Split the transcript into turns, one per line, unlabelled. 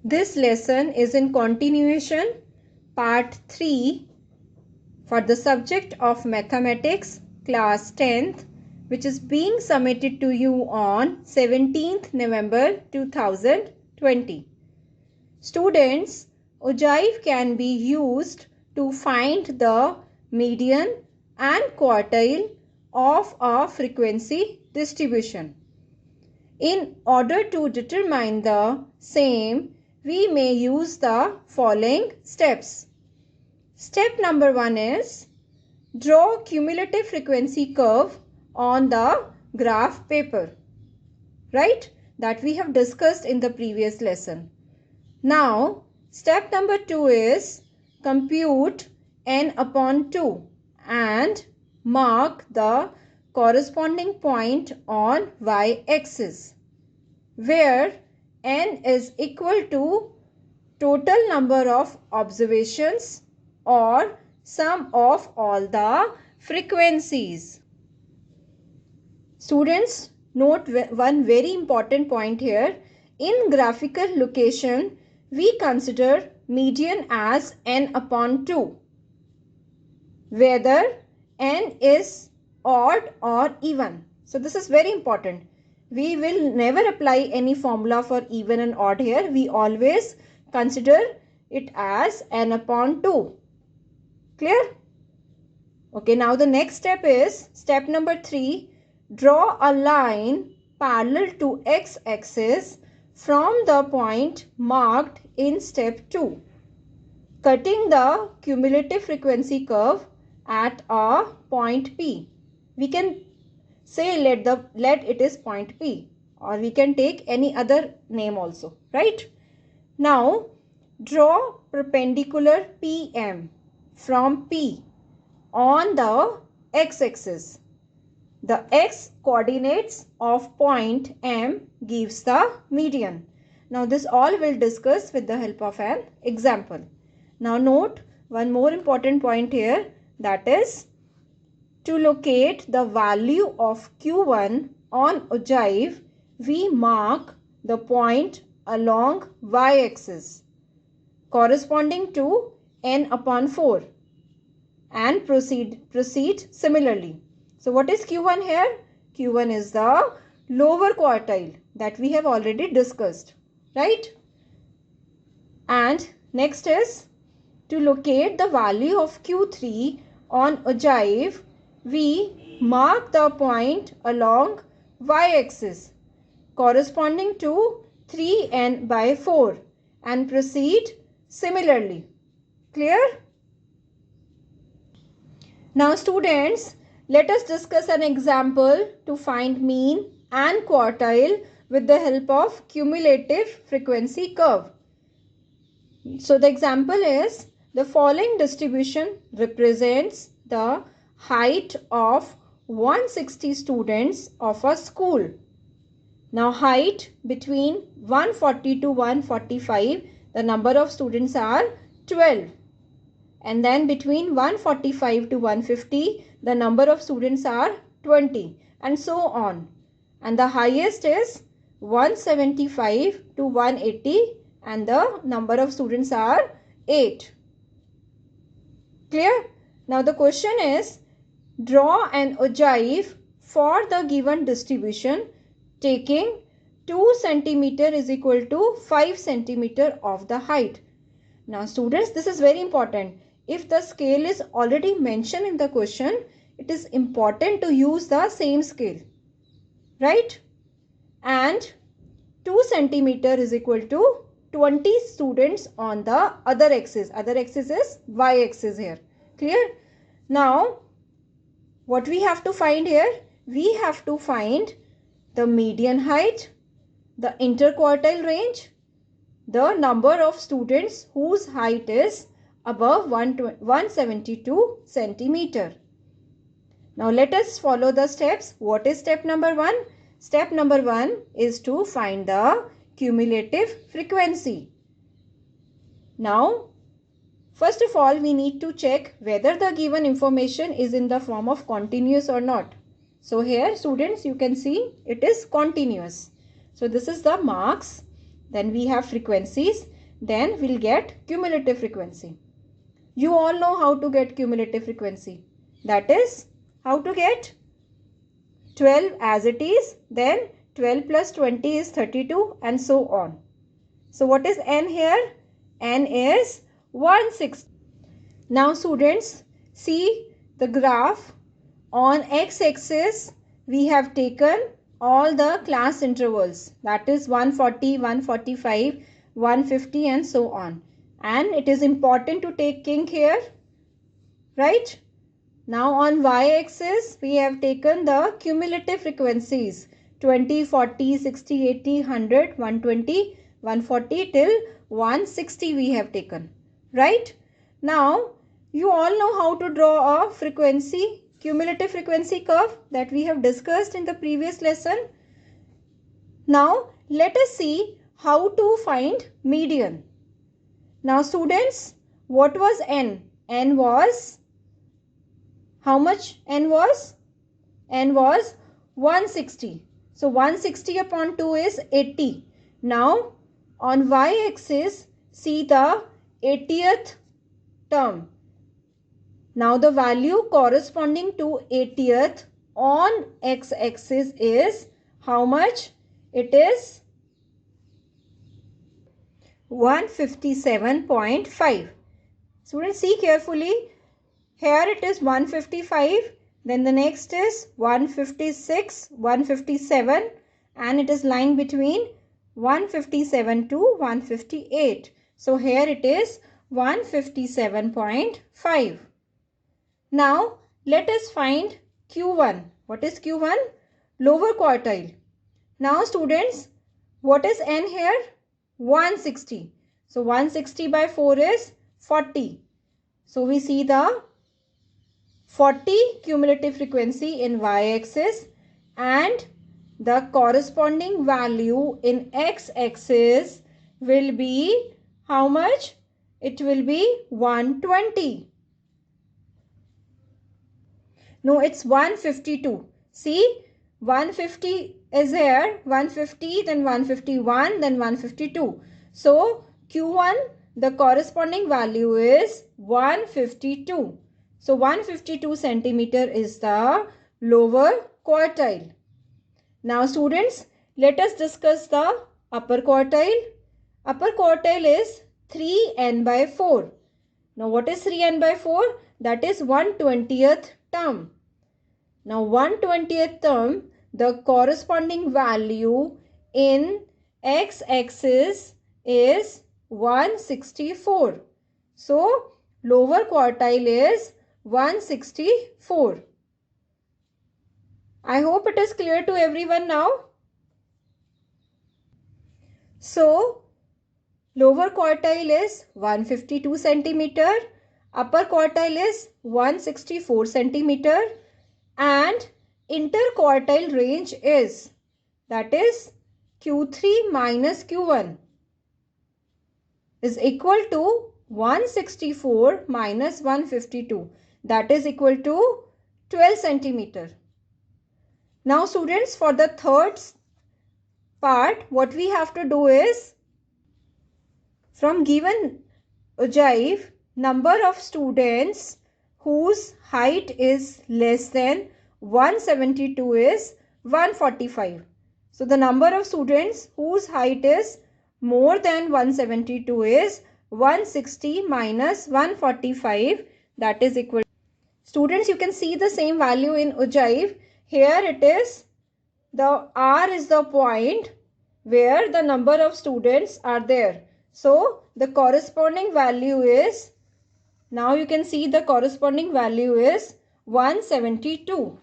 This lesson is in continuation, part 3 for the subject of mathematics, class 10th, which is being submitted to you on 17th November 2020. Students, ogive can be used to find the median and quartile of a frequency distribution. In order to determine the same, we may use the following steps. Step number 1 is draw cumulative frequency curve on the graph paper, right? That we have discussed in the previous lesson. Now, step number 2 is compute n upon 2 and mark the corresponding point on y-axis, where n is equal to total number of observations or sum of all the frequencies. Students, note one very important point here. In graphical location, we consider median as n upon 2, whether n is odd or even. So this is very important. We will never apply any formula for even and odd here. We always consider it as n upon 2. Clear? Okay, now the next step is step number 3. Draw a line parallel to x-axis from the point marked in step 2, cutting the cumulative frequency curve at a point P. We can say let it is point P, or we can take any other name also, right? Now draw perpendicular PM from P on the x-axis. The x coordinates of point M gives the median. Now this all we'll discuss with the help of an example. Now note one more important point here, that is to locate the value of Q1 on ogive, we mark the point along y-axis corresponding to n upon 4 and proceed similarly. So what is Q1 here? Q1 is the lower quartile that we have already discussed, right? And next is to locate the value of Q3 on ogive, we mark the point along y-axis corresponding to 3n by 4 and proceed similarly. Clear? Now students, let us discuss an example to find mean and quartile with the help of cumulative frequency curve. So the example is the following distribution represents the height of 160 students of a school. Now height between 140 to 145, the number of students are 12. And then between 145 to 150, the number of students are 20, and so on. And the highest is 175 to 180 and the number of students are 8. Clear? Now the question is, draw an ogive for the given distribution taking 2 centimeter is equal to 5 centimeter of the height. Now students, this is very important. If the scale is already mentioned in the question, it is important to use the same scale, right? And 2 centimeter is equal to 20 students on the other axis. Other axis is y-axis here. Clear? Now, what we have to find here? We have to find the median height, the interquartile range, the number of students whose height is above 172 centimeter. Now let us follow the steps. What is step number 1? Step number 1 is to find the cumulative frequency. Now, first of all, we need to check whether the given information is in the form of continuous or not. So here students, you can see it is continuous. So this is the marks. Then we have frequencies. then we'll get cumulative frequency. You all know how to get cumulative frequency. That is how to get 12 as it is, then 12 plus 20 is 32 and so on. So what is n here? N is 160. Now students, see the graph. On x-axis we have taken all the class intervals, that is 140, 145, 150 and so on. And it is important to take kink here, right? Now on y-axis we have taken the cumulative frequencies 20, 40, 60, 80, 100, 120, 140 till 160 we have taken, right? Now you all know how to draw a frequency, cumulative frequency curve that we have discussed in the previous lesson. Now let us see how to find median. Now students, what was n? N was, how much n was? N was 160. So 160 upon 2 is 80. Now on y-axis, see the 80th term. Now the value corresponding to 80th on x-axis is how much? It is 157.5. Students, see carefully. Here it is 155. Then the next is 156, 157, and it is lying between 157 to 158. So here it is 157.5. Now let us find Q1. What is Q1? Lower quartile. Now students, what is n here? 160. So 160 by 4 is 40. So we see the 40 cumulative frequency in y-axis and the corresponding value in x-axis will be how much? It will be 120. No, it's 152. See, 150 is here, 150, then 151, then 152. So Q1, the corresponding value is 152. So 152 centimeter is the lower quartile. Now students, let us discuss the upper quartile. Upper quartile is 3n by 4. Now what is 3n by 4? That is 1/20th term. Now 1/20th term, the corresponding value in x-axis is 164. So lower quartile is 164. I hope it is clear to everyone now. So lower quartile is 152 centimeter, upper quartile is 164 centimeter, and interquartile range is, that is Q3 minus Q1 is equal to 164 minus 152, that is equal to 12 centimeter. Now students, for the third part, what we have to do is, from given ogive, number of students whose height is less than 172 is 145. So the number of students whose height is more than 172 is 160 minus 145, that is equal. Students, you can see the same value in ogive. Here it is, the R is the point where the number of students are there. So the corresponding value is, now you can see the corresponding value is 172.